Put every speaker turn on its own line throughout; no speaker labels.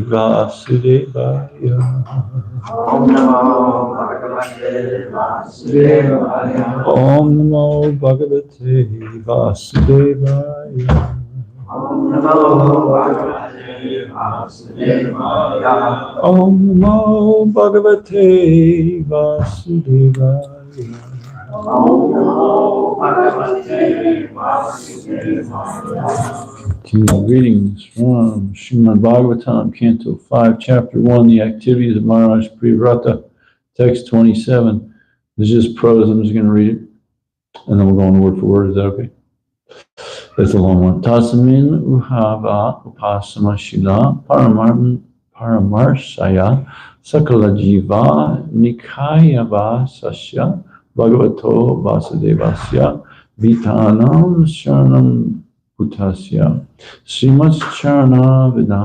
Vasudevaya.
Om Namo Bhagavate Vasudevaya.
Om Namo Bhagavate Vasudevaya.
Om Namo Bhagavate Vasudevaya.
Om Namo Bhagavate Vasudevaya.
Om Namo Bhagavate Vasudevaya.
Greetings from Srimad Bhagavatam, Canto 5, Chapter 1, the activities of Maharaj Priyavrata, text 27. There's just prose, I'm just going to read it, and then we'll go on word for word. Is that okay? That's a long one. Tasmin uhava upasama shila paramarshaya sakala jiva nikayava sasya bhagavato vasudevasya vitanam sharanam Bhutasya Srimad Charana Vida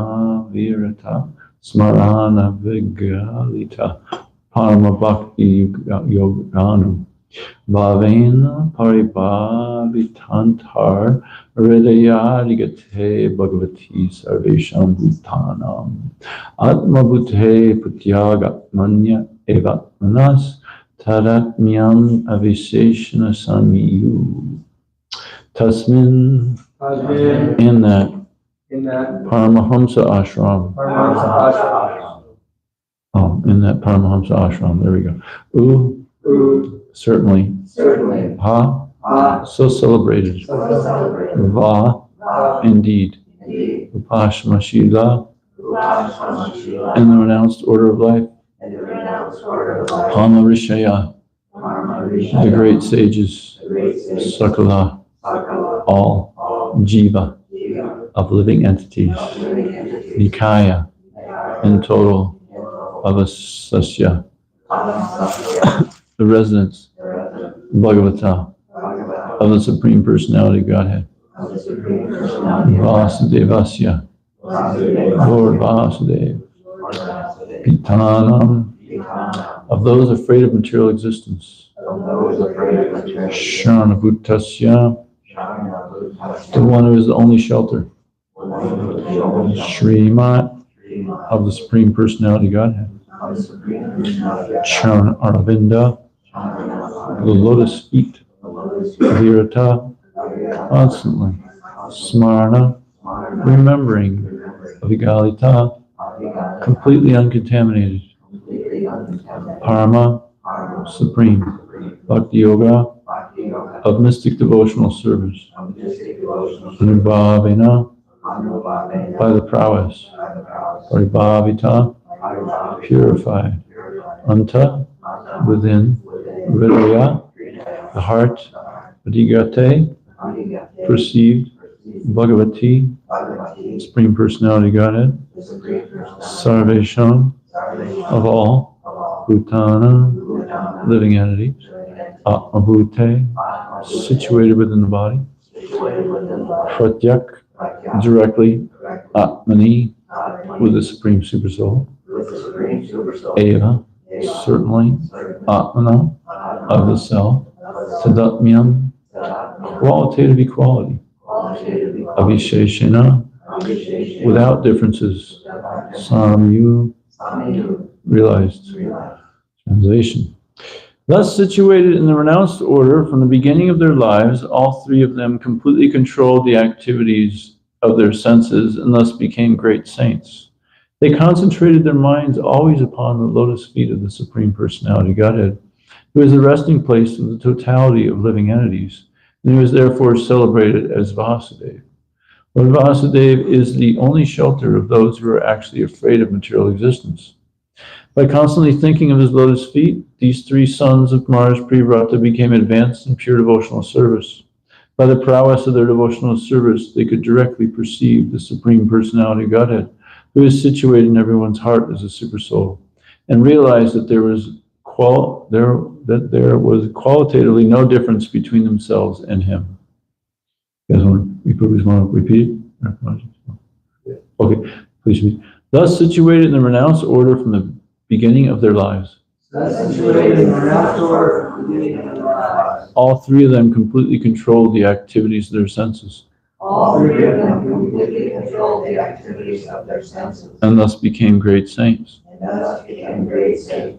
Virata Smarana Vigalita Parama Bhakti Yoganam Bhavena Paribhavitantar Hridayarigate Bhagavati Sarvesham Bhutanam Atma Bhute Putyagatmanya Evatmanas Tadatmyam Aviseshana Samiyu Tasmin in that Paramahamsa ashram. In that Paramahamsa ashram. There we go. Certainly. Ha, so celebrated. Va, indeed. Upashama Shila, in the renounced order of life. Pama Rishaya, the great sages. Sakala, all. Jiva, of living entities. Nikaya, in total. Avasasya, the residence. Bhagavata, of the Supreme Personality Godhead. Vasudevasya, Lord Vasudev. Pitanam, of those afraid of material existence. Sharanabhutasya, the one who is the only shelter. Srimad, of the Supreme Personality Godhead. Charan Aravinda, the lotus feet. Virata, constantly. Smarana, remembering. Vigalita, completely uncontaminated. Parama, supreme. Bhakti Yoga, of mystic devotional service. Anubhavena, by the prowess. Paribhavita, purified. Anta, within. Hridaya, the heart. Adigate, perceived. Bhagavati, Supreme Personality Godhead. Sarvesham, of all. Bhutana, living entities. Atmabhute, situated within the body. Pratyak, directly. Atmani, with the Supreme Supersoul.
with the Supreme Supersoul.
Eva, certainly, Atmana, of the self, Tadatmyam, qualitative equality, Avisheshena, without differences, Samyu, realized. Translation. Thus situated in the renounced order from the beginning of their lives, all three of them completely controlled the activities of their senses and thus became great saints. They concentrated their minds always upon the lotus feet of the Supreme Personality Godhead, who is the resting place of the totality of living entities, and who is therefore celebrated as Vasudev. Lord Vasudev is the only shelter of those who are actually afraid of material existence. By constantly thinking of his lotus feet, these three sons of Mars Priyavrata became advanced in pure devotional service. By the prowess of their devotional service, they could directly perceive the Supreme Personality Godhead, who is situated in everyone's heart as a supersoul, and realize that there was qualitatively no difference between themselves and him. You guys want to repeat it? Okay, please read. Thus situated in the renounced order from the beginning of their lives. All three of them completely controlled the activities of their senses. And thus became great saints.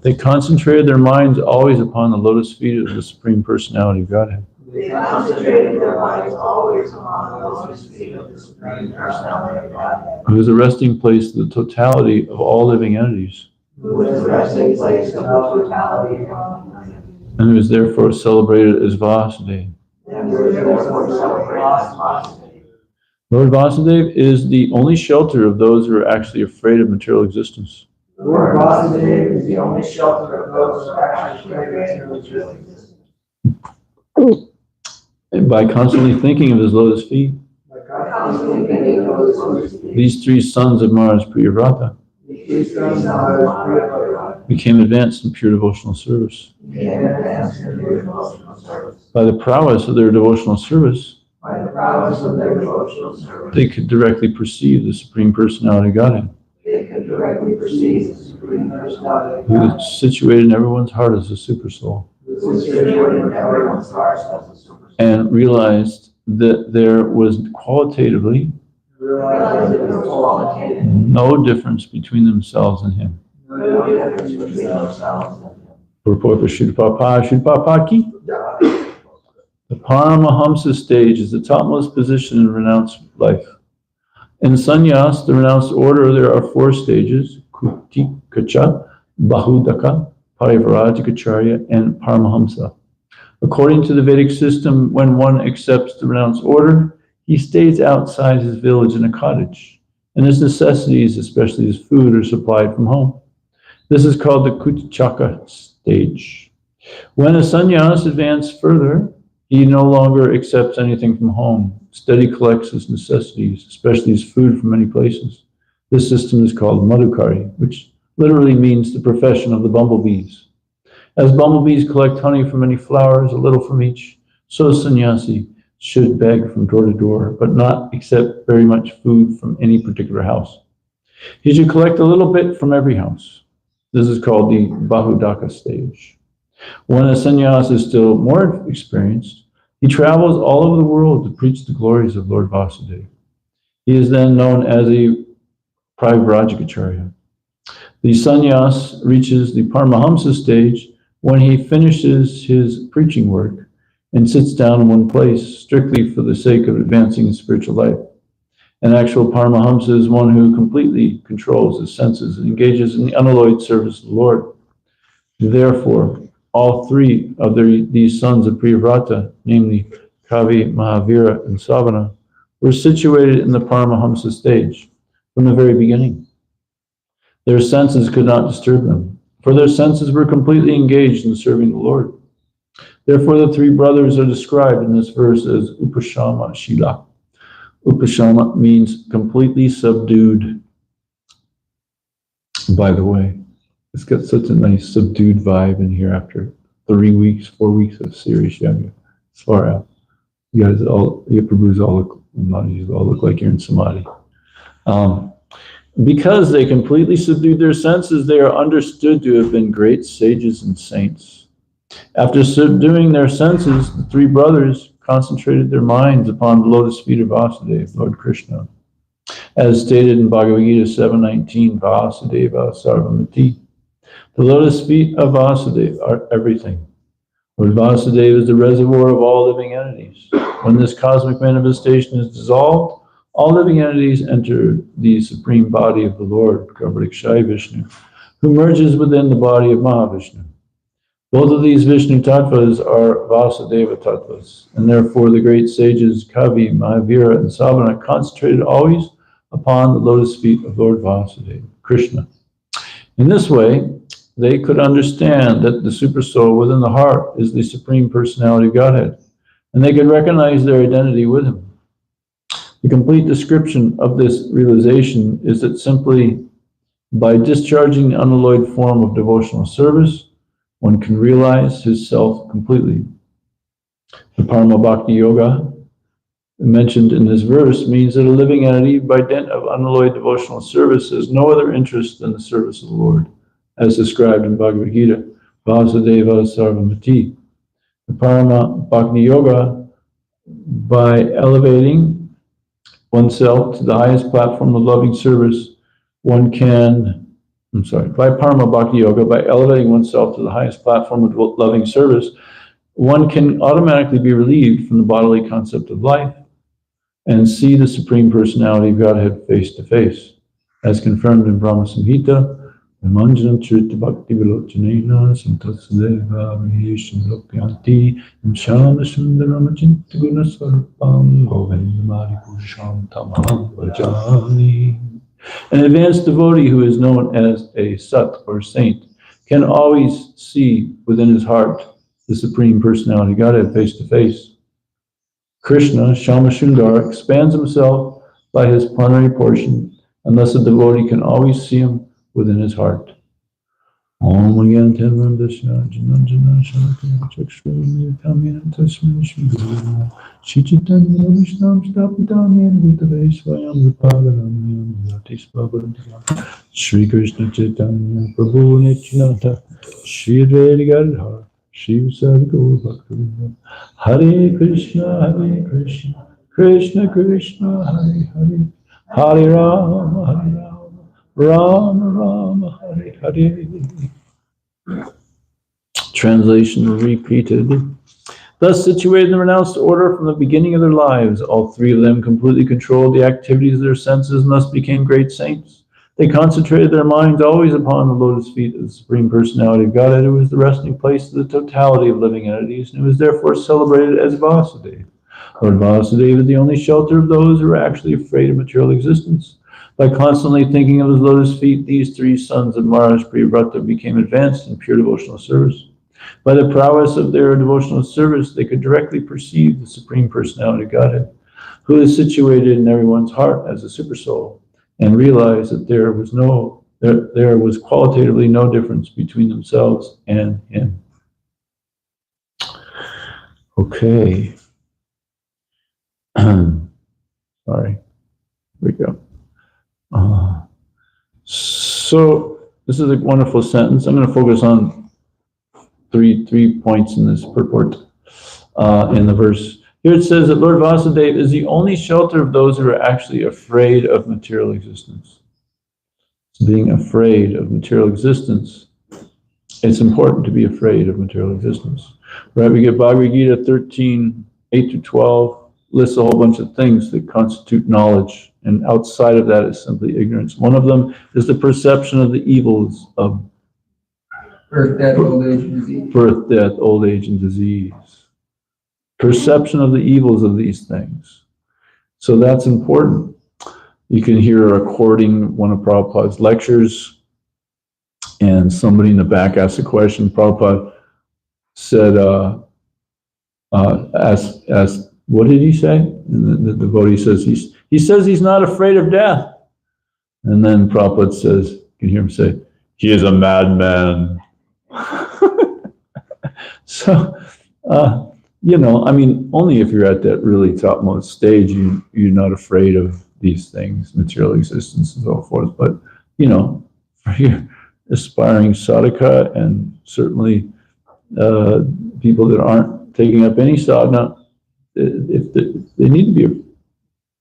They concentrated their minds always upon the lotus feet of the Supreme Personality of Godhead.
They concentrated their minds always upon the lotus feet of the Supreme Personality of Godhead,
who is a resting place of the totality of all living entities,
who is a resting place of the totality of all living entities,
and who is therefore celebrated as Vasudev.
and who is therefore celebrated as Vasudev.
Lord Vasudev is the only shelter of those who are actually afraid of material existence.
Lord Vasudev is the only shelter of those who are actually afraid of material existence.
And by constantly thinking of his lotus feet, these three sons of Mars Priyavrata became advanced in pure devotional service. By the prowess of their devotional service, they could directly perceive the Supreme Personality of Godhead, who is situated in everyone's heart as a supersoul, and realized that there was qualitatively no difference between themselves and him. Purport for Shuddhapapa Ki. The Paramahamsa stage is the topmost position in renounced life. In sannyas, the renounced order, there are 4 stages: Kutikacha, Bahudaka, Parivarajikacharya, and Paramahamsa. According to the Vedic system, when one accepts the renounced order, he stays outside his village in a cottage, and his necessities, especially his food, are supplied from home. This is called the Kutchaka stage. When a sannyas advances further, he no longer accepts anything from home. Instead, he collects his necessities, especially his food, from many places. This system is called Madhukari, which literally means the profession of the bumblebees. As bumblebees collect honey from many flowers, a little from each, so a sannyasi should beg from door to door, but not accept very much food from any particular house. He should collect a little bit from every house. This is called the Bahudaka stage. When a sannyas is still more experienced, he travels all over the world to preach the glories of Lord Vasudeva. He is then known as a Parivrajikacharya. The sannyas reaches the Paramahamsa stage when he finishes his preaching work and sits down in one place strictly for the sake of advancing his spiritual life. An actual Paramahamsa is one who completely controls his senses and engages in the unalloyed service of the Lord. Therefore, all 3 of these sons of Priyavrata, namely Kavi, Mahavira, and Savana, were situated in the Paramahamsa stage from the very beginning. Their senses could not disturb them, for their senses were completely engaged in serving the Lord. Therefore, the 3 brothers are described in this verse as Upashama Shila. Upashama means completely subdued. By the way, it's got such a nice subdued vibe in here after 4 weeks of serious yoga. It's far out. You guys all, your Prabhus all look like you're in samadhi. Because they completely subdued their senses, they are understood to have been great sages and saints. After subduing their senses, the three brothers concentrated their minds upon the lotus feet of Vasudeva, Lord Krishna. As stated in Bhagavad Gita 7:19, Vasudeva Sarvamati. The lotus feet of Vasudeva are everything. Lord Vasudeva is the reservoir of all living entities. When this cosmic manifestation is dissolved, all living entities enter the supreme body of the Lord, Garbhodakshaya Vishnu, who merges within the body of Mahavishnu. Both of these Vishnu Tattvas are Vasudeva Tattvas, and therefore the great sages Kavi, Mahavira, and Savana concentrated always upon the lotus feet of Lord Vasudeva, Krishna. In this way, they could understand that the Supersoul within the heart is the Supreme Personality of Godhead, and they could recognize their identity with Him. The complete description of this realization is that simply by discharging the unalloyed form of devotional service, one can realize his self completely. The Parama Bhakti Yoga mentioned in this verse means that a living entity, by dint of unalloyed devotional service, has no other interest than the service of the Lord, as described in Bhagavad Gita, Vasudeva Sarvamati. The Parama Bhakti Yoga, by elevating oneself to the highest platform of loving service, by Parama Bhakti Yoga, by elevating oneself to the highest platform of loving service, one can automatically be relieved from the bodily concept of life and see the Supreme Personality of Godhead face to face, as confirmed in Brahma Samhita, Manjana Trita Bhakti Vilochanena Santasadeva Mahesham Lokyanti Imshana Sundaram Chinta Guna Sarupam Govindamari Purusham Tamaham Vajani. An advanced devotee who is known as a sat or saint can always see within his heart the Supreme Personality of Godhead face to face. Krishna, Shama Sundar, expands himself by his plenary portion, and thus a devotee can always see him within his heart. Om Again Tenram Dashna Jananjana Shakya Chakshurami Tamina Tasmin Shiguru Shichitanya Vishnam Stapitami Bhutave Swayam Vipadanam Yatis Bhavantiya Shri Krishna Chaitanya Prabhu Nityananda Shri Advaita Gadadhar Shri Sadguru Bhaktivinoda Hare Krishna Krishna Krishna Hare Hare Hare Rama Rama Rama Hare Hare. Translation repeated. Thus situated in the renounced order from the beginning of their lives, all three of them completely controlled the activities of their senses and thus became great saints. They concentrated their minds always upon the lotus feet of the Supreme Personality of Godhead, who is the resting place of the totality of living entities, and who is therefore celebrated as Vasudeva. Lord Vasudeva is the only shelter of those who are actually afraid of material existence. By constantly thinking of his lotus feet, these three sons of Maharaj Priyavrata became advanced in pure devotional service. By the prowess of their devotional service, they could directly perceive the Supreme Personality of Godhead, who is situated in everyone's heart as a supersoul, and realize that there was qualitatively no difference between themselves and him. Okay. Sorry. Here we go. So this is a wonderful sentence. I'm going to focus on three points in this purport in the verse. Here it says that Lord Vasudeva is the only shelter of those who are actually afraid of material existence. Being afraid of material existence, it's important to be afraid of material existence. Right? We get Bhagavad Gita 13, 8-12, lists a whole bunch of things that constitute knowledge, and outside of that is simply ignorance. One of them is the perception of the evils of
birth, death, old age, and disease.
Birth, death, old age, and disease. Perception of the evils of these things. So that's important. You can hear a recording one of Prabhupada's lectures, and somebody in the back asked a question. Prabhupada said, asked, what did he say? And the devotee says, he says he's not afraid of death. And then Prabhupada says, you can hear him say, he is a madman. So, only if you're at that really topmost stage, you're not afraid of these things, material existence and so forth. But, you know, for your aspiring sadhaka and certainly people that aren't taking up any sadhana, if they need to be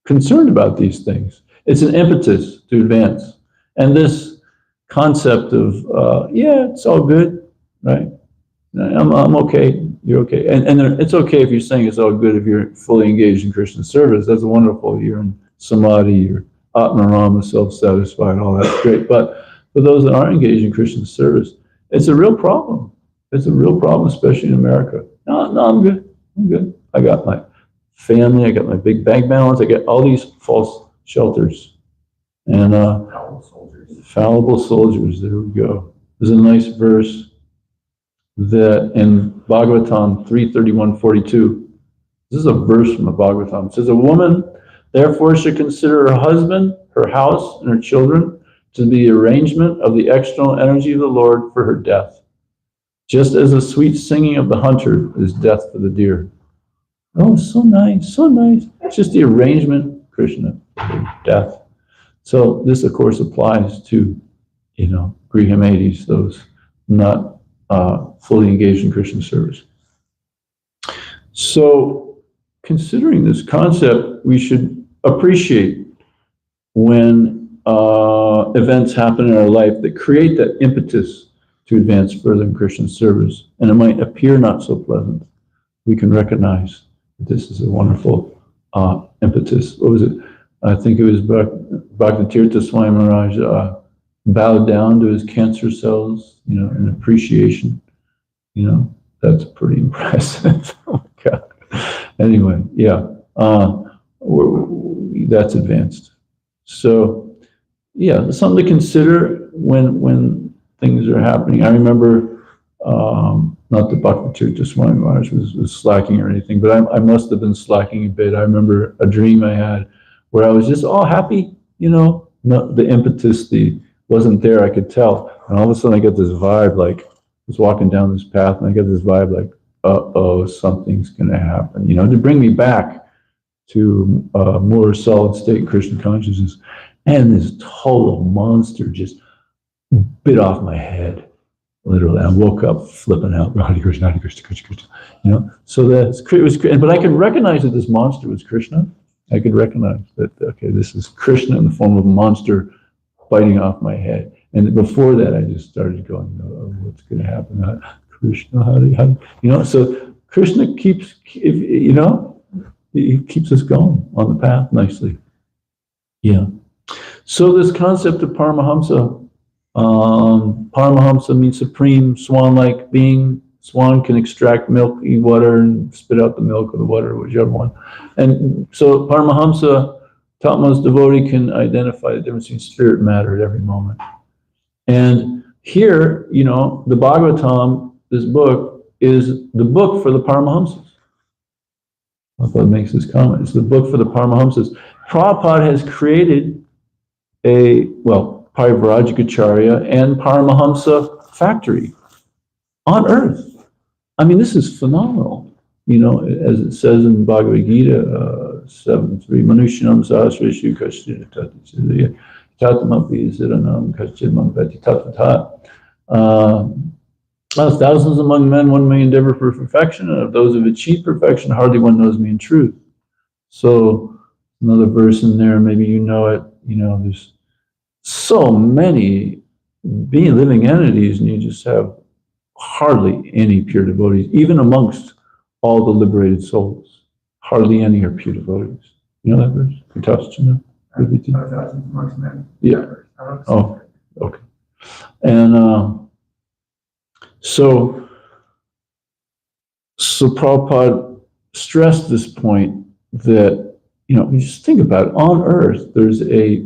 concerned about these things. It's an impetus to advance. And this concept of, yeah, it's all good, right? I'm okay, you're okay. And it's okay if you're saying it's all good if you're fully engaged in Krishna service. That's wonderful. You're in samadhi, you're atmarama, self-satisfied, all that's great. But for those that aren't engaged in Krishna service, it's a real problem. It's a real problem, especially in America. No, I'm good. I'm good. I got my family, I got my big bank balance, I got all these false shelters. And fallible soldiers, there we go. There's a nice verse that in Bhagavatam 3:31-42, this is a verse from the Bhagavatam. It says, a woman therefore should consider her husband, her house, and her children to be the arrangement of the external energy of the Lord for her death, just as the sweet singing of the hunter is death for the deer. Oh, so nice, so nice. It's just the arrangement, Krishna, for death. So this, of course, applies to, you know, Grihamedis, those not fully engaged in Krishna service. So, considering this concept, we should appreciate when events happen in our life that create that impetus to advance further in Krishna service. And it might appear not so pleasant. We can recognize that this is a wonderful impetus. What was it? I think it was Bhaktitirtha Swami Maharaj bowed down to his cancer cells, you know, in appreciation. You know, that's pretty impressive. Oh my God. Anyway, yeah, that's advanced. So, yeah, it's something to consider when things are happening. I remember, not that Bhaktitirtha Swami Maharaj was slacking or anything, but I must have been slacking a bit. I remember a dream I had where I was just all happy, you know, the impetus, wasn't there, I could tell. And all of a sudden I get this vibe, like, I was walking down this path and I get this vibe like, uh-oh, something's going to happen, you know, to bring me back to a more solid state in Krishna consciousness. And this total monster just bit off my head, literally. I woke up flipping out, Hare Krishna, Hare Krishna, Krishna, Krishna, you know. So it was, but I could recognize that this monster was Krishna. I could recognize that, okay, this is Krishna in the form of a monster biting off my head. And before that, I just started going, oh, what's going to happen? Krishna, Hare, you know. So Krishna keeps, you know, he keeps us going on the path nicely. Yeah. So this concept of Paramahamsa, Paramahamsa means supreme swan-like being. Swan can extract milky water and spit out the milk or the water, whichever one. And so Paramahamsa, topmost devotee, can identify the difference between spirit and matter at every moment. And here, you know, the Bhagavatam, this book, is the book for the Paramahamsas. Prabhupada makes this comment. It's the book for the Paramahamsas. Prabhupada has created Parivrajikacharya and Paramahamsa factory on earth. I mean, this is phenomenal. You know, as it says in Bhagavad Gita 7.3, Manushanam sahasreshu kashchid tatatchidaya tatamapi ziranam kashchid mamvati tatatat. Thousands among men, one may endeavor for perfection, and of those who have achieved perfection, hardly one knows me in truth. So, another verse in there, maybe you know it, you know, there's so many living entities, and you just have hardly any pure devotees, even amongst all the liberated souls. Hardly any are pure devotees. You know that verse? Yeah. Oh, okay. And so Prabhupada stressed this point that, you know, you just think about it. On earth, there's a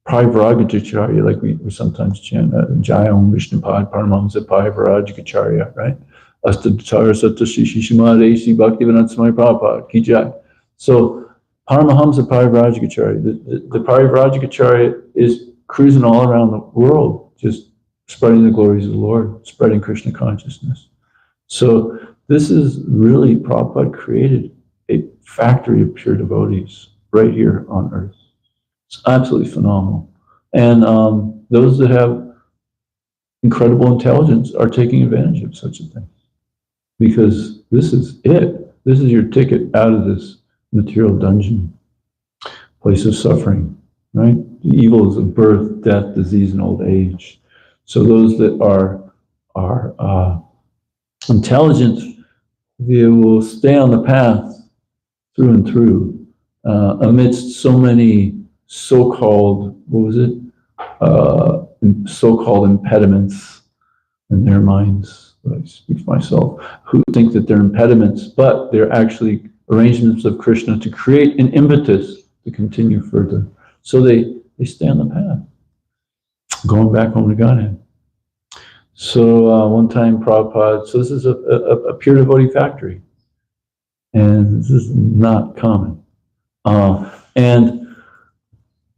Parivrajikacharya, like we sometimes chant, Jayam Vishnupad Paramahamsa Parivrajikacharya, right? Astadhara Satashishi Shimadesi Bhaktivinoda Prabhupada Ki Jai. So Paramahamsa Parivrajikacharya, the Parivrajikacharya is cruising all around the world, just spreading the glories of the Lord, spreading Krishna consciousness. So this is really, Prabhupada created a factory of pure devotees right here on earth. It's absolutely phenomenal. And those that have incredible intelligence are taking advantage of such a thing. Because this is it. This is your ticket out of this material dungeon, place of suffering, right? The evils of birth, death, disease, and old age. So those that are intelligent, they will stay on the path through and through, amidst so many so-called, so-called impediments in their minds. I speak for myself, who think that they're impediments, but they're actually arrangements of Krishna to create an impetus to continue further. So they stay on the path, going back home to Godhead. So one time Prabhupada, so this is a pure devotee factory, and this is not common. And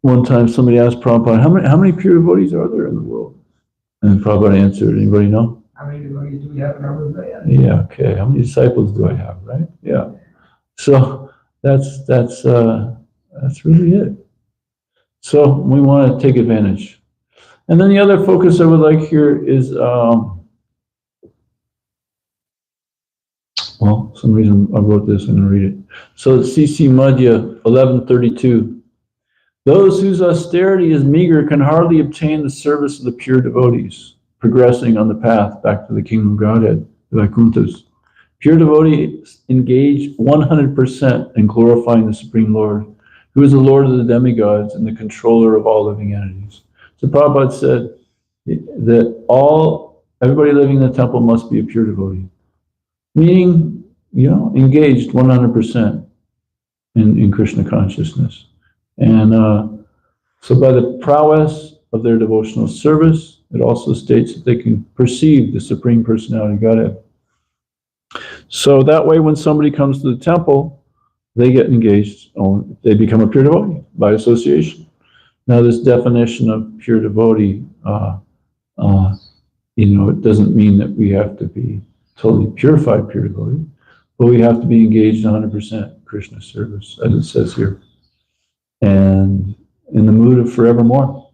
one time somebody asked Prabhupada, how many pure devotees are there in the world? And Prabhupada answered, anybody know?
How many devotees do we have in our movement?
Yeah, okay. How many disciples do I have, right? Yeah. So that's really it. So we want to take advantage. And then the other focus I would like here is, well, some reason I wrote this, I'm going to read it. So CC Madhya 1132. Those whose austerity is meager can hardly obtain the service of the pure devotees, progressing on the path back to the kingdom of Godhead, the Vaikuntha's. Pure devotees engage 100% in glorifying the Supreme Lord, who is the Lord of the demigods and the controller of all living entities. So Prabhupada said that everybody living in the temple must be a pure devotee, meaning, engaged 100% in Krishna consciousness. And so by the prowess of their devotional service, it also states that they can perceive the Supreme Personality of Godhead. So that way, when somebody comes to the temple, they get engaged, they become a pure devotee by association. Now, this definition of pure devotee, it doesn't mean that we have to be totally purified pure devotee, but we have to be engaged 100% Krishna service, as it says here, and in the mood of forevermore.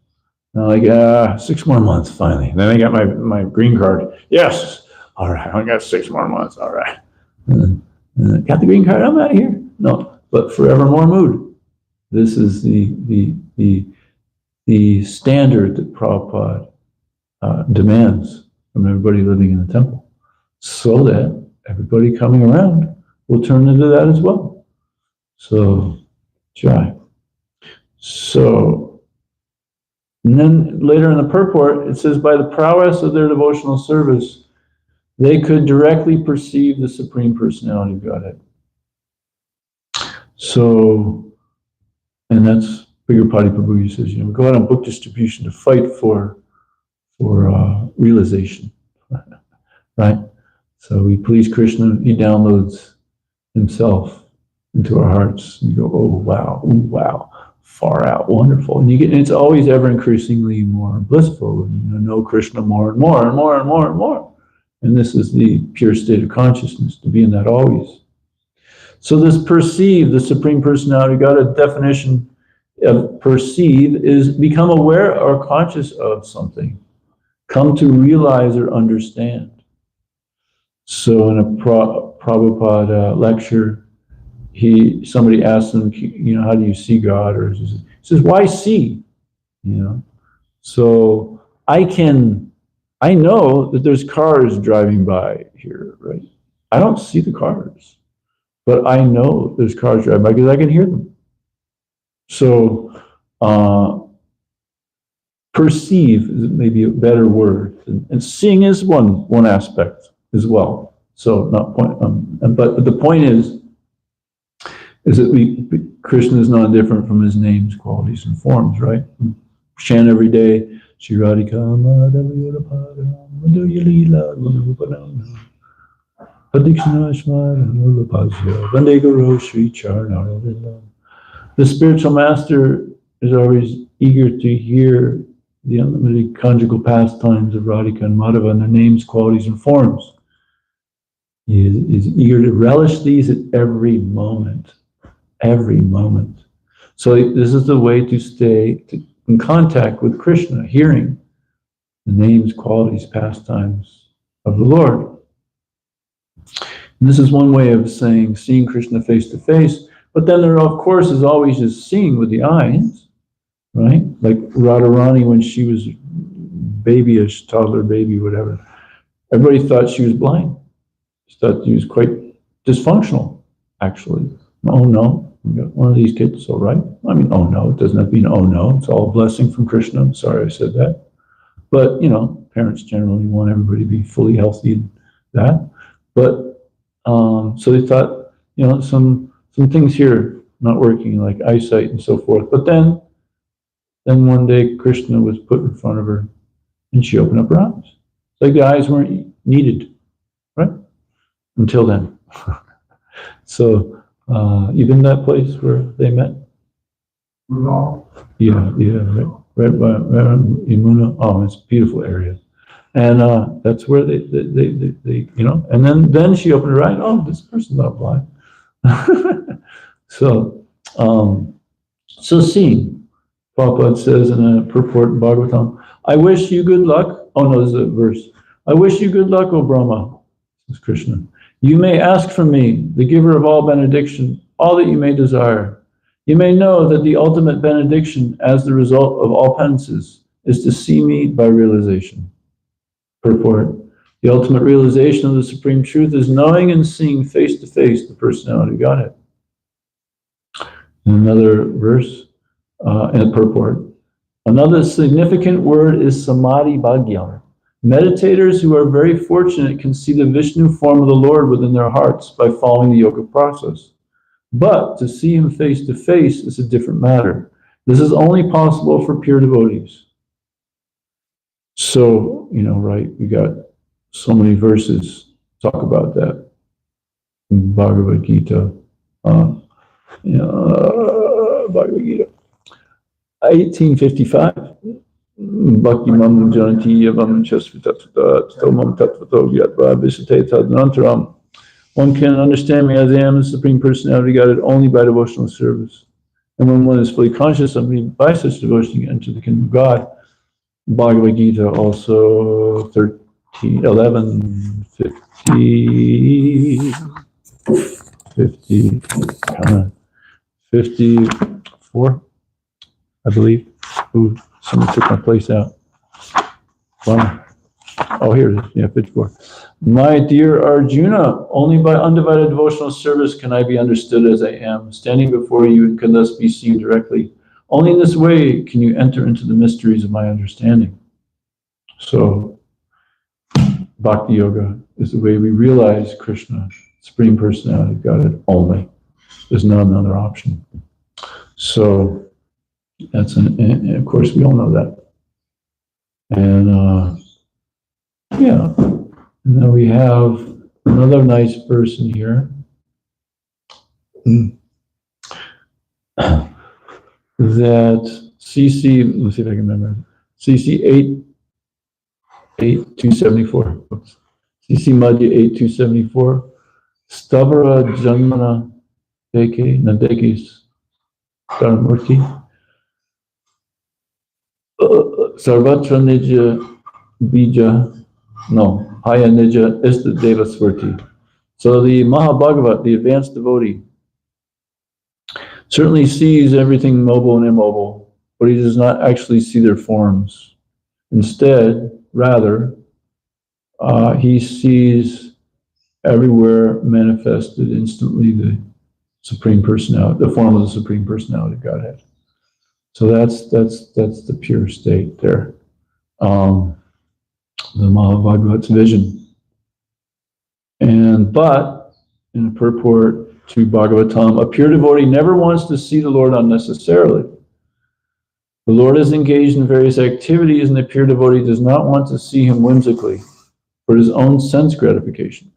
Now, like 6 more months, finally. Then I got my green card. Yes, all right. I got 6 more months. All right. Got the green card. I'm out of here. No, but forevermore mood. This is the standard that Prabhupada demands from everybody living in the temple, so that everybody coming around will turn into that as well. So, try. So, and then later in the purport, it says, by the prowess of their devotional service, they could directly perceive the Supreme Personality of Godhead. So, and that's Bhagavatam Prabhu says, we go out on book distribution to fight for realization, right? So we please Krishna, he downloads himself into our hearts. And you go, oh wow, far out, wonderful. And it's always ever increasingly more blissful, and know Krishna more and more and more and more and more. And this is the pure state of consciousness, to be in that always. So this perceive, the Supreme Personality of God, a definition of perceive is become aware or conscious of something, come to realize or understand. So in a Prabhupada lecture, somebody asked him, how do you see God? Or he says, why see? So I know that there's cars driving by here, right? I don't see the cars, but I know there's cars driving by because I can hear them. So perceive is maybe a better word, and seeing is one aspect as well. So not point, but the point is that Krishna is not different from his names, qualities, and forms, right? Chant every day, Shri Radhika Madhavya Radha Madhurya Leela Gunarupanam Adikshana Shmara Nurlapasya Vande Guru Shri Charana. The spiritual master is always eager to hear the unlimited conjugal pastimes of Radhika and Madhava and their names, qualities, and forms. He is eager to relish these at every moment. Every moment. So this is the way to stay in contact with Krishna, hearing the names, qualities, pastimes of the Lord. And this is one way of saying seeing Krishna face to face. But then there, of course, is always just seeing with the eyes, right? Like Radharani when she was babyish, toddler baby, whatever. Everybody thought she was blind. She thought she was quite dysfunctional, actually. Oh no, we got one of these kids, all right. I mean, oh no, it doesn't have to be an oh no. It's all a blessing from Krishna. I'm sorry I said that. But, parents generally want everybody to be fully healthy and that. But, so they thought, some things here not working, like eyesight and so forth. But then one day Krishna was put in front of her and she opened up her eyes. It's like the eyes weren't needed, right? Until then. So, you been to that place where they met?
No.
Yeah, right by Yamuna. Oh, it's a beautiful area. And that's where they and then she opened her eyes. Oh, this person's not blind. So seeing, Prabhupada says in a purport in Bhagavatam, I wish you good luck. Oh no, this is a verse. I wish you good luck, O Brahma, says Krishna. You may ask from me, the giver of all benediction, all that you may desire. You may know that the ultimate benediction, as the result of all penances, is to see me by realization. Purport. The ultimate realization of the Supreme Truth is knowing and seeing face to face the personality of Godhead. Another verse and purport. Another significant word is samadhi bhagyam. Meditators who are very fortunate can see the Vishnu form of the Lord within their hearts by following the yoga process. But to see him face to face is a different matter. This is only possible for pure devotees. So, right, we got so many verses talk about that. In Bhagavad Gita. Bhagavad Gita. 1855. Bhakti mam janati yavam chasvita tomam tattvato gyatva visate tadnantaram. One can understand me as I am, the Supreme Personality of Godhead, only by devotional service. And when one is fully conscious of me by such devotion, you enter the kingdom of God. Bhagavad Gita also 11, 54, I believe. Ooh, someone took my place out. Wow. Oh, here it is. Yeah, 54. My dear Arjuna, only by undivided devotional service can I be understood as I am. Standing before you and can thus be seen directly. Only in this way can you enter into the mysteries of my understanding. So, Bhakti Yoga is the way we realize Krishna, Supreme Personality of Godhead only. There's not another option. So, and of course, we all know that. And, yeah. And then we have another nice person here. That CC, let's see if I can remember. CC 8274. CC Madhya 8274. Stavara Janmana Deke Nadekis Dharamurti. Sarvatra Nija Bija. No, Haya Nija Ista Deva Swarti. So the Mahabhagavat, the advanced devotee, certainly sees everything mobile and immobile, but he does not actually see their forms. Instead, rather, he sees everywhere manifested instantly the Supreme Personality, the form of the Supreme Personality of Godhead. So that's the pure state there. The Mahabhagavat's vision. But in a purport to Bhagavatam, a pure devotee never wants to see the Lord unnecessarily. The Lord is engaged in various activities, and the pure devotee does not want to see him whimsically for his own sense gratification.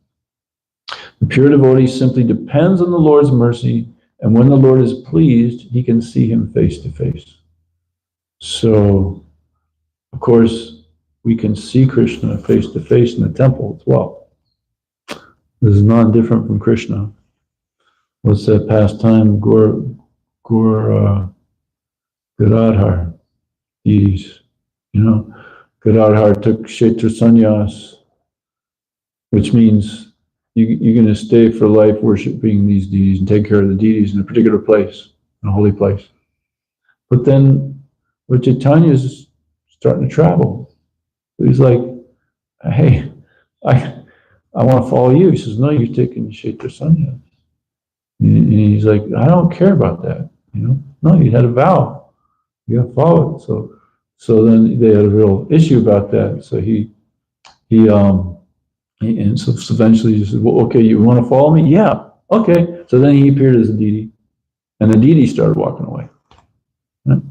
The pure devotee simply depends on the Lord's mercy, and when the Lord is pleased, he can see him face to face. So, of course, we can see Krishna face to face in the temple as well. This is not different from Krishna. What's that pastime? Gadadhar, deities. Gadadhar took Kshetra Sannyas, which means you're going to stay for life worshiping these deities and take care of the deities in a particular place, in a holy place. But then, when Chaitanya is starting to travel, he's like, hey, I want to follow you. He says, no, you're taking Kshetra Sannyas. And he's like, I don't care about that. No, you had a vow. You got to follow it. So then they had a real issue about that. So and so eventually he said, well, okay, you want to follow me? Yeah. Okay. So then he appeared as a deity, and the deity started walking away. Right?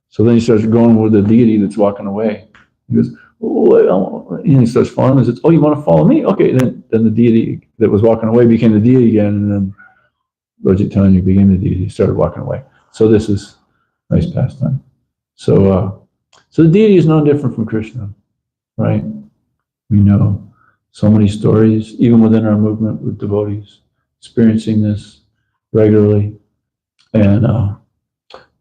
So then he starts going with the deity that's walking away. He goes, and he starts following him and says, oh, you want to follow me? Okay. Then the deity that was walking away became the deity again, and then Lord Chaitanya became the deity. He started walking away. So this is nice pastime. So the deity is no different from Krishna, right? We know so many stories, even within our movement with devotees, experiencing this regularly. And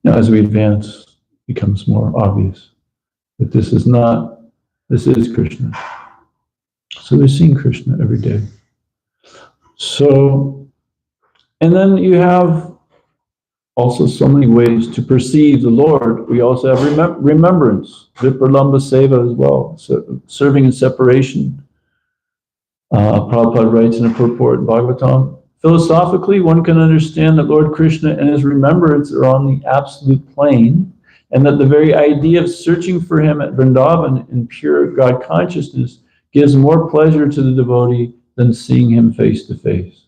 as we advance, it becomes more obvious that this is Krishna. So we're seeing Krishna every day. So, and then you have also so many ways to perceive the Lord. We also have remembrance, Vipralamba Seva as well, so serving in separation. Prabhupada writes in a purport in Bhagavatam, philosophically, one can understand that Lord Krishna and his remembrance are on the absolute plane, and that the very idea of searching for him at Vrindavan in pure God consciousness gives more pleasure to the devotee than seeing him face to face.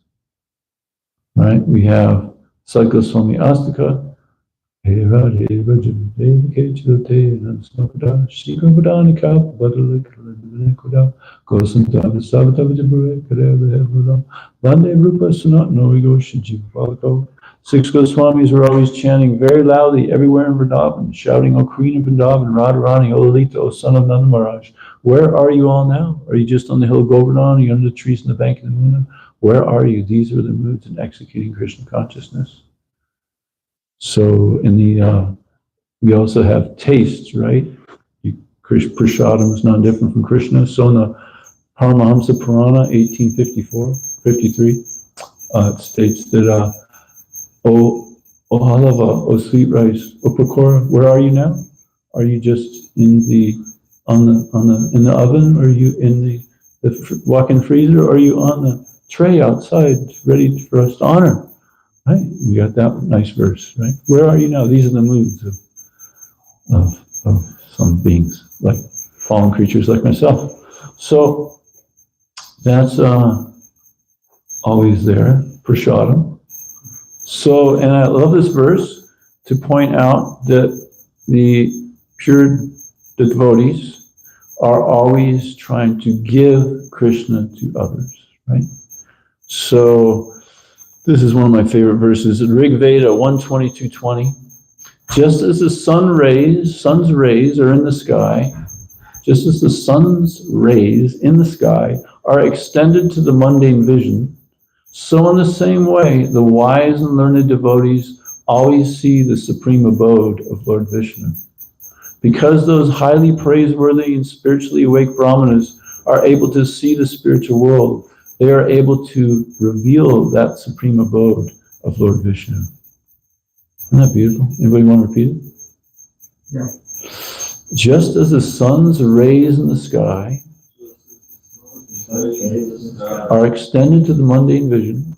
Right? We have Sadgoswami Astika, Hey Radhe Rajan Devake Chilote Nansnokada Shikabadanika Badalik Kuda Gosantava Savatavajabure Karevahevalam Vande Rupa Sanat Norigo Shijivako. 6 Goswamis are always chanting very loudly everywhere in Vrindavan, shouting, O Queen of Vrindavan, Radharani, O Lalita, O son of Nanda Maharaj. Where are you all now? Are you just on the hill of Govardhan? Are you under the trees in the bank of the Muna? Where are you? These are the moods in executing Krishna consciousness. So we also have tastes, right? Prasadam is not different from Krishna. So in the Paramahamsa Purana, 1853, it states that, O halava, O sweet rice, O pakora, where are you now? Are you just in the oven? Or are you in the walk-in freezer? Or are you on the tray outside, ready for us to honor? Right? You got that nice verse, right? Where are you now? These are the moods of some beings, like fallen creatures like myself. So that's always there, prasadam. So, and I love this verse to point out that the pure devotees are always trying to give Krishna to others, right? So this is one of my favorite verses in Rig Veda 122:20. Just as the sun's rays are in the sky, just as the sun's rays in the sky are extended to the mundane vision, so in the same way, the wise and learned devotees always see the supreme abode of Lord Vishnu. Because those highly praiseworthy and spiritually awake brahmanas are able to see the spiritual world, they are able to reveal that supreme abode of Lord Vishnu. Isn't that beautiful? Anybody want to repeat it?
Yeah.
Just as the sun's rays in the sky are extended to the mundane vision,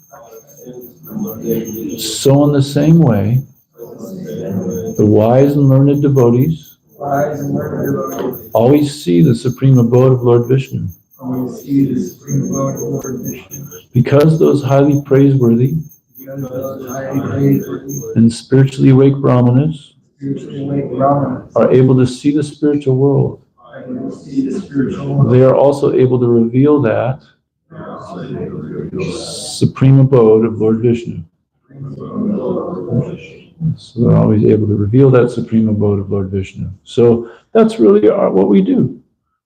so in the same way, the wise and learned devotees always see the supreme abode of Lord Vishnu. Because those highly praiseworthy and spiritually awake brahmanas are able to see the spiritual world, they are also able to reveal that supreme abode of Lord Vishnu. So they're always able to reveal that supreme abode of Lord Vishnu. So that's really what we do.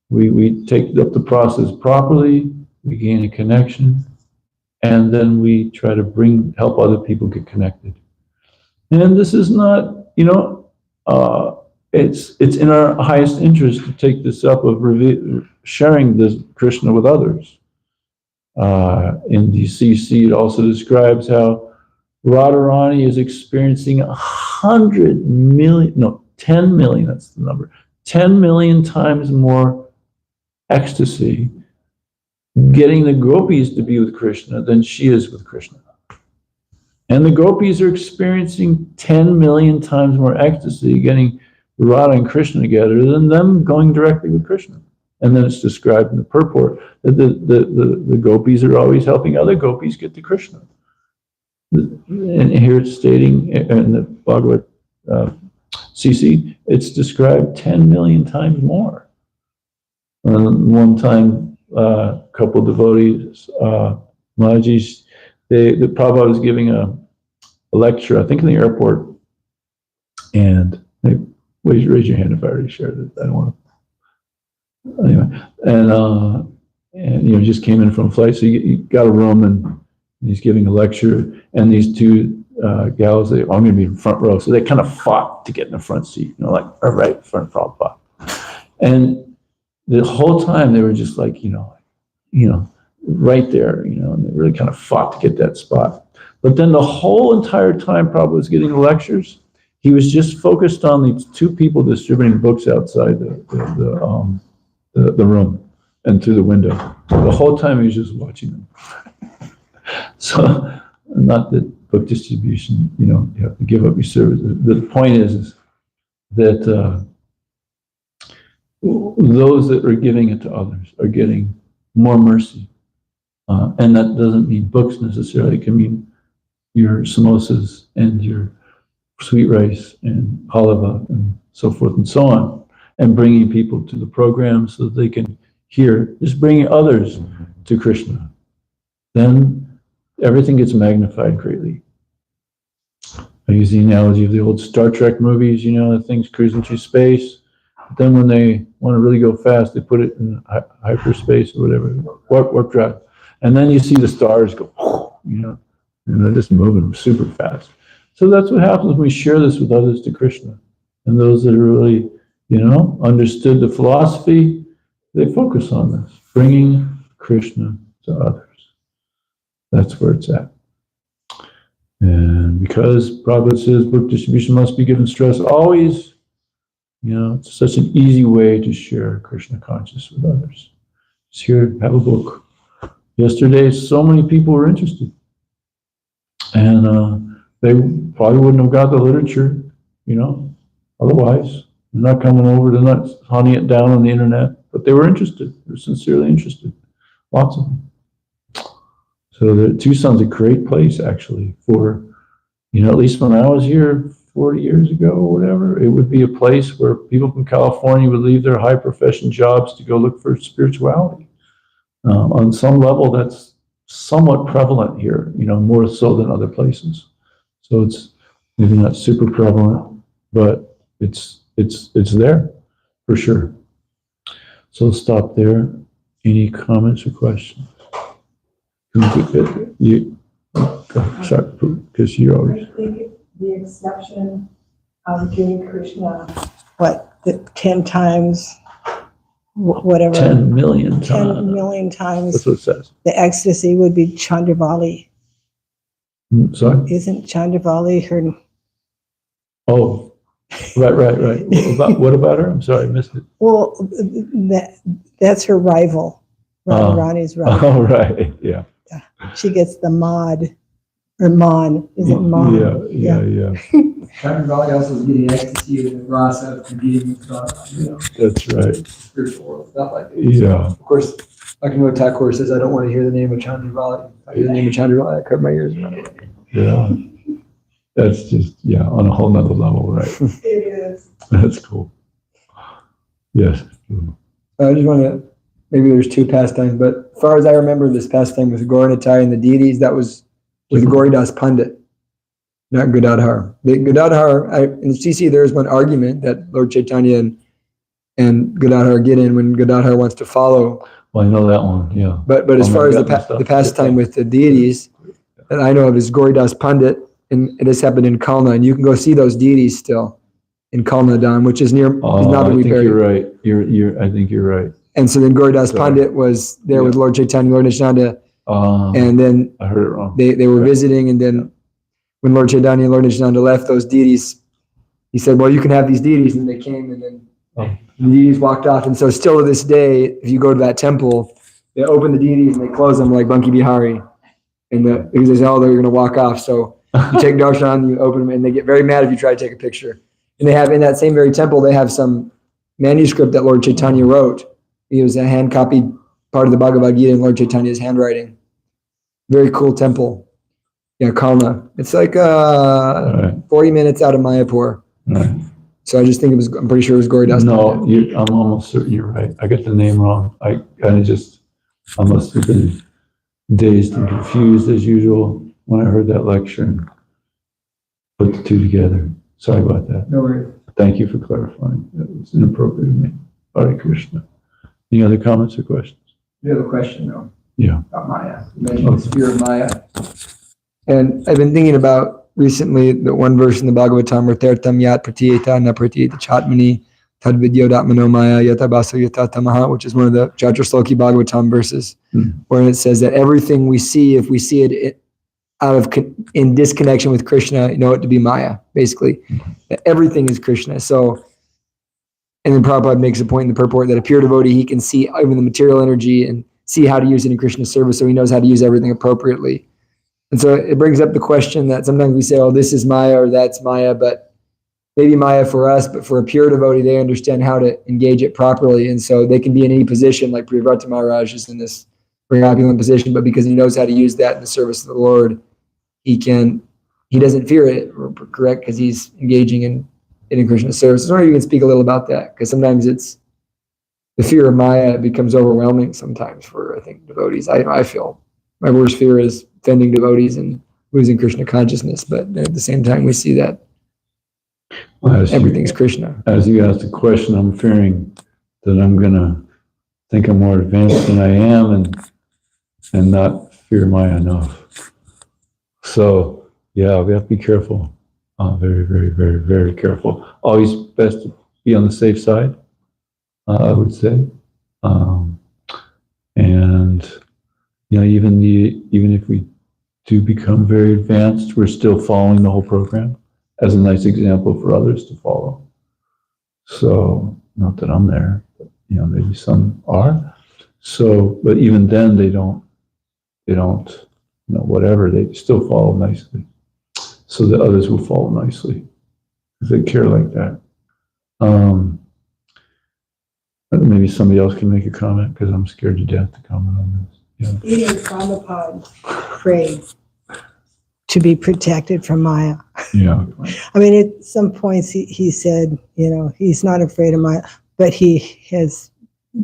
We take up the process properly, we gain a connection, and then we try to help other people get connected. And this is not, it's in our highest interest to take this up of sharing this Krishna with others. In the CC, it also describes how Radharani is experiencing 10 million, that's the number, 10 million times more ecstasy getting the gopis to be with Krishna than she is with Krishna. And the gopis are experiencing 10 million times more ecstasy getting Radha and Krishna together than them going directly with Krishna. And then it's described in the purport that the gopis are always helping other gopis get to Krishna. And here it's stating in the Bhagavad CC, it's described 10 million times more. One time, a couple of devotees, Mahajis, the Prabhupada was giving a lecture, I think in the airport, and raise your hand if I already shared it. I don't want to. Anyway, and just came in from flight, so you got a room, and he's giving a lecture, and these two gals, I'm going to be in front row, so they kind of fought to get in the front seat, like right in front of Prabhupada. And the whole time they were just like, right there, and they really kind of fought to get that spot. But then the whole entire time Prabhupada was getting the lectures, he was just focused on these two people distributing books outside the room and through the window. The whole time he was just watching them. So, not that book distribution, you have to give up your service. The point is that those that are giving it to others are getting more mercy. And that doesn't mean books necessarily. It can mean your samosas and your sweet rice and halava and so forth and so on, and bringing people to the program so that they can hear, just bringing others to Krishna. Then everything gets magnified greatly. I use the analogy of the old Star Trek movies, the things cruising through space. But then when they want to really go fast, they put it in hyperspace or whatever, warp drive. And then you see the stars go, and they're just moving super fast. So that's what happens when we share this with others to Krishna. And those that are really, understood the philosophy, they focus on this, bringing Krishna to others. That's where it's at. And because Prabhupada says book distribution must be given stress always, it's such an easy way to share Krishna consciousness with others. Just here, have a book. Yesterday, so many people were interested. And they probably wouldn't have got the literature, otherwise. They're not coming over, they're not hunting it down on the internet, but they were interested. They were sincerely interested. Lots of them. So Tucson's a great place, actually, for, at least when I was here 40 years ago or whatever, it would be a place where people from California would leave their high profession jobs to go look for spirituality. On some level, that's somewhat prevalent here, more so than other places. So it's maybe not super prevalent, but it's there for sure. So I'll stop there. Any comments or questions? Sorry, because you always.
I think the exception of giving Krishna, 10 times, whatever.
10 million times.
10 million times.
That's what it says.
The ecstasy would be Chandravali.
Sorry?
Isn't Chandravali her?
Oh, right. What about her? I'm sorry, I missed it.
Well, that's her rival. Radharani's rival.
Oh, right, yeah.
She gets the mod, or mon. Is it mon?
Yeah.
Chandravali also is getting ecstasy and rasa of competing with God.
That's right.
Spiritual world. Not like
Yeah.
Of course, Bhaktivinoda Thakur says, I don't want to hear the name of Chandravali. If I hear the name of Chandravali, I cut my ears and run away.
Yeah. That's just, on a whole nother level, right?
It is.
That's cool. Yes.
I just want to, maybe there's two pastimes, but as far as I remember, this pastime with Gauranitai and the deities, that was with Gauridas Pandit, not Gadadhar. The Gadadhar, in the CC, there is one argument that Lord Chaitanya and Gadadhar get in when Gadadhar wants to follow.
Well, I know that one, yeah.
But as far as the pastime with the deities that I know of is Gauridas Pandit, and this happened in Kalna, and you can go see those deities still in Kalnadan, which is near
I
Navadvip
think
area.
you're right. I think you're right.
And so then Gauridas
Sorry.
Pandit was there with Lord Chaitanya, Lord Nityananda, and then
I heard it wrong.
they were visiting, and then when Lord Chaitanya and Lord Nityananda left those deities, he said, well, you can have these deities, and they came, and then the deities walked off. And so still to this day, if you go to that temple, they open the deities and they close them like Banki Bihari. And because they say, oh, they're going to walk off. So you take darshan, you open them, and they get very mad if you try to take a picture. And they have, in that same very temple, they have some manuscript that Lord Chaitanya wrote. It was a hand-copied part of the Bhagavad Gita in Lord Chaitanya's handwriting. Very cool temple. Yeah, Kalna. It's like 40 minutes out of Mayapur.
Right.
So I just think I'm pretty sure it was Gauridas.
No, I'm almost certain you're right. I got the name wrong. I must have been dazed and confused as usual when I heard that lecture and put the two together. Sorry about that.
No worries.
Thank you for clarifying. That was inappropriate of me. Hare Krishna. Any other comments or questions?
You have a question, though?
Yeah.
About Maya. You mentioned the sphere of Maya. And I've been thinking about recently the one verse in the Bhagavatam, Ratertam yat pratiyeta na pratiyeta chatmani tad vidyodatmano maya yatabasa yatatamaha, which is one of the Chaturshloki Bhagavatam verses, where it says that everything we see, if we see it in disconnection with Krishna, you know it to be Maya, basically. That everything is Krishna. So, and then Prabhupada makes a point in the purport that a pure devotee, he can see even the material energy and see how to use it in Krishna's service, so he knows how to use everything appropriately. And so it brings up the question that sometimes we say, oh, this is Maya or that's Maya, but maybe Maya for us, but for a pure devotee, they understand how to engage it properly. And so they can be in any position, like Priyavrata Maharaj is in this very opulent position, but because he knows how to use that in the service of the Lord, he doesn't fear it, correct? Because he's engaging in Krishna's service. So maybe you can speak a little about that, because sometimes it's the fear of Maya becomes overwhelming sometimes for, I think, devotees. I feel my worst fear is offending devotees and losing Krishna consciousness, but at the same time, we see that everything's Krishna.
As you asked the question, I'm fearing that I'm going to think I'm more advanced than I am and not fear Maya enough. So, yeah, we have to be careful. Very, very, very, very careful. Always best to be on the safe side, I would say. And, you know, even if we do become very advanced, we're still following the whole program as a nice example for others to follow. So, not that I'm there, but, you know, maybe some are. So, but even then they don't, you know, whatever, they still follow nicely. So that others will follow nicely because they care like that. Maybe somebody else can make a comment because I'm scared to death to comment on this. Yeah.
Even Prabhupada prayed to be protected from Maya.
Yeah.
I mean, at some points he said, you know, he's not afraid of Maya, but he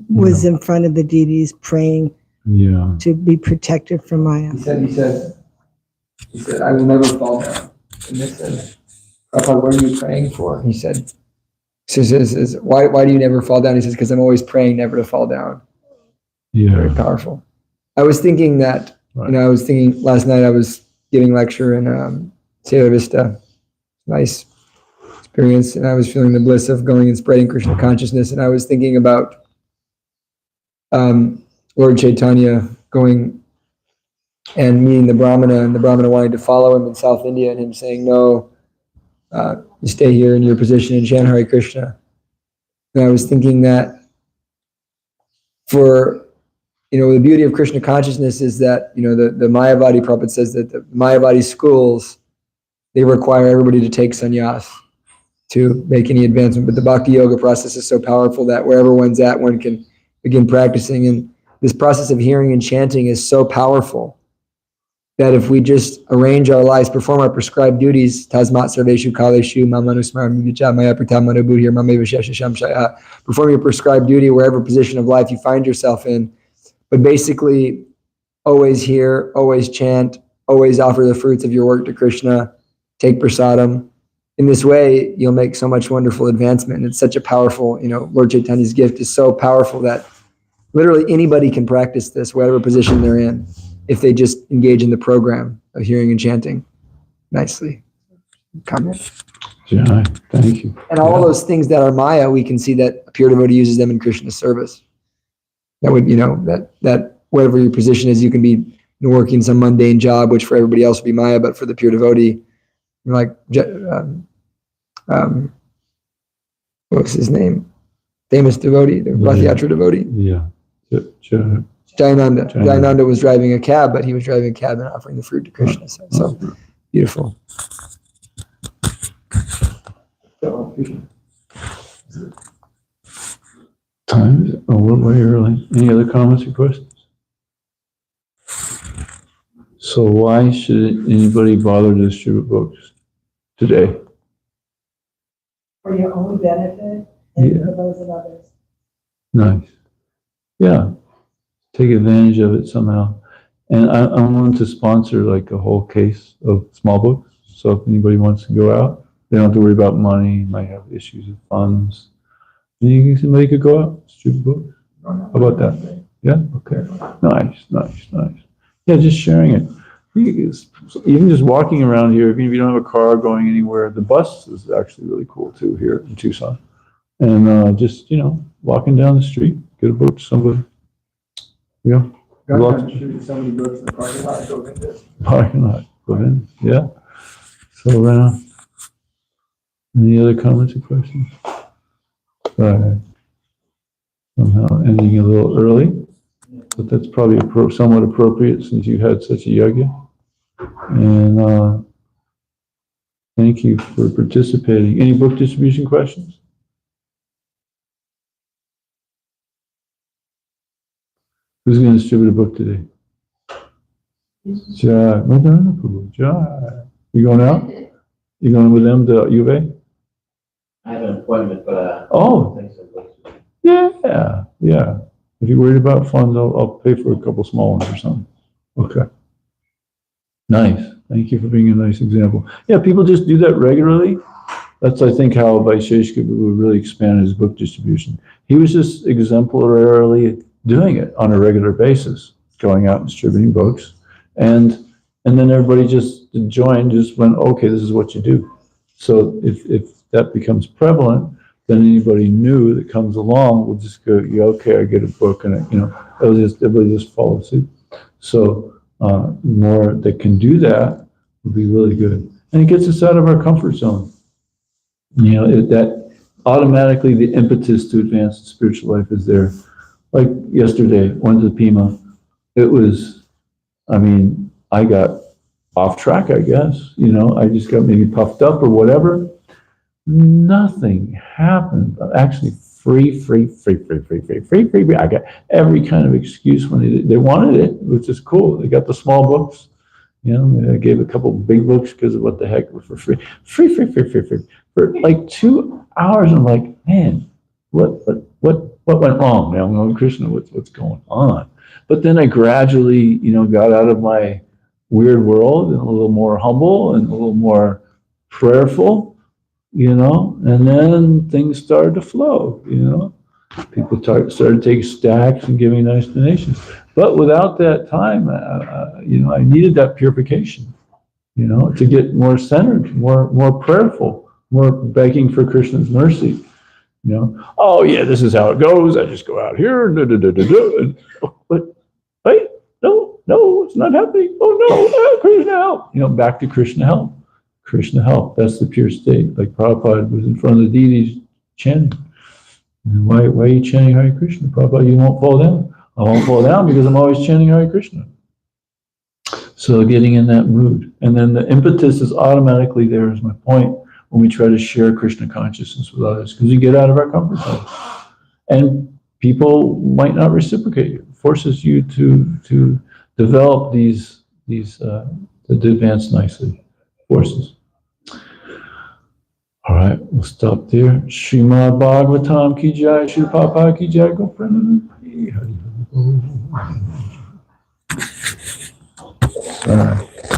was in front of the deities praying to be protected from Maya.
He said, I will never fall down. And they said, Prabhupada, what are you praying for? He said, why do you never fall down? He says, because I'm always praying never to fall down.
Yeah.
Very powerful. I was thinking that,
Right.
I was thinking last night I was giving lecture in Sierra Vista. Nice experience. And I was feeling the bliss of going and spreading Krishna consciousness. And I was thinking about Lord Chaitanya going and meeting the Brahmana, and the Brahmana wanting to follow him in South India, and him saying, no, you stay here in your position and chant Hare Krishna. And I was thinking that for, the beauty of Krishna consciousness is that, the Mayavadi Prabhupada says that the Mayavadi schools, they require everybody to take sannyas to make any advancement. But the Bhakti Yoga process is so powerful that wherever one's at, one can begin practicing. And this process of hearing and chanting is so powerful that if we just arrange our lives, perform our prescribed duties, tasmat sarveshu kaleshu mamanusmaram maya pratamana buddhir mameva sheshasham shaya, perform your prescribed duty wherever position of life you find yourself in. But basically, always hear, always chant, always offer the fruits of your work to Krishna, take prasadam. In this way, you'll make so much wonderful advancement. And it's such a powerful, Lord Chaitanya's gift is so powerful that literally anybody can practice this, whatever position they're in, if they just engage in the program of hearing and chanting nicely. Comment?
Jai, thank you.
And all those things that are Maya, we can see that a pure devotee uses them in Krishna's service. That would, that whatever your position is, you can be working some mundane job, which for everybody else would be Maya, but for the pure devotee, like, what was his name? Famous devotee, the Rath Yatra devotee.
Yeah.
Jayananda. Jayananda was driving a cab, but he was driving a cab and offering the fruit to Krishna. So beautiful.
Time is a little way early. Any other comments or questions? So why should anybody bother to distribute books today?
For your own benefit and for those of others.
Nice. Yeah. Take advantage of it somehow. And I'm willing to sponsor like a whole case of small books. So if anybody wants to go out, they don't have to worry about money, might have issues with funds. Somebody could go out, distribute books. How about that? Yeah? Okay. Nice. Yeah, just sharing it. Even just walking around here, even if you don't have a car going anywhere, the bus is actually really cool too here in Tucson. And just, walking down the street, get a book to somebody. Yeah.
So many books in the
Parking lot. Go in. Yeah. So, any other comments or questions? Somehow ending a little early, but that's probably somewhat appropriate since you had such a yagya. And thank you for participating. Any book distribution questions? Who's going to distribute a book today? Jai. Jai. You going out? You going with them to U of A?
I have an appointment, but
Yeah. If you're worried about funds, I'll pay for a couple small ones or something. Okay. Nice. Thank you for being a nice example. Yeah, people just do that regularly. That's, I think, how Vaisheshika would really expand his book distribution. He was just exemplarily doing it on a regular basis, going out and distributing books. And then everybody just went, okay, this is what you do. So if that becomes prevalent, then anybody new that comes along will just go, yeah, okay, I get a book, and everybody just follow suit. So more that can do that would be really good, and it gets us out of our comfort zone. That automatically the impetus to advance the spiritual life is there. Like yesterday, went to the Pima. It was, I got off track, I guess. I just got maybe puffed up or whatever. Nothing happened. Actually, free. I got every kind of excuse when they wanted it, which is cool. They got the small books. I gave a couple big books because of what the heck were for free. Free. For like 2 hours, I'm like, man, what went wrong? I'm going, Krishna, what's going on? But then I gradually, got out of my weird world and a little more humble and a little more prayerful. And then things started to flow, People started taking stacks and giving nice donations. But without that time, I needed that purification, to get more centered, more prayerful, more begging for Krishna's mercy, Oh, yeah, this is how it goes. I just go out here, but wait, no, it's not happening. Oh, no, Krishna help. Back to Krishna help. Krishna help. That's the pure state. Like Prabhupada was in front of the deities chanting. And why are you chanting Hare Krishna? Prabhupada, you won't fall down. I won't fall down because I'm always chanting Hare Krishna. So getting in that mood. And then the impetus is automatically there, is my point, when we try to share Krishna consciousness with others, because we get out of our comfort zone. And people might not reciprocate. It forces you to develop these to advance nicely forces. All right, we'll stop there. Srimad Bhagavatam ki jai, Shri Prabhupada ki jai, go Pranam.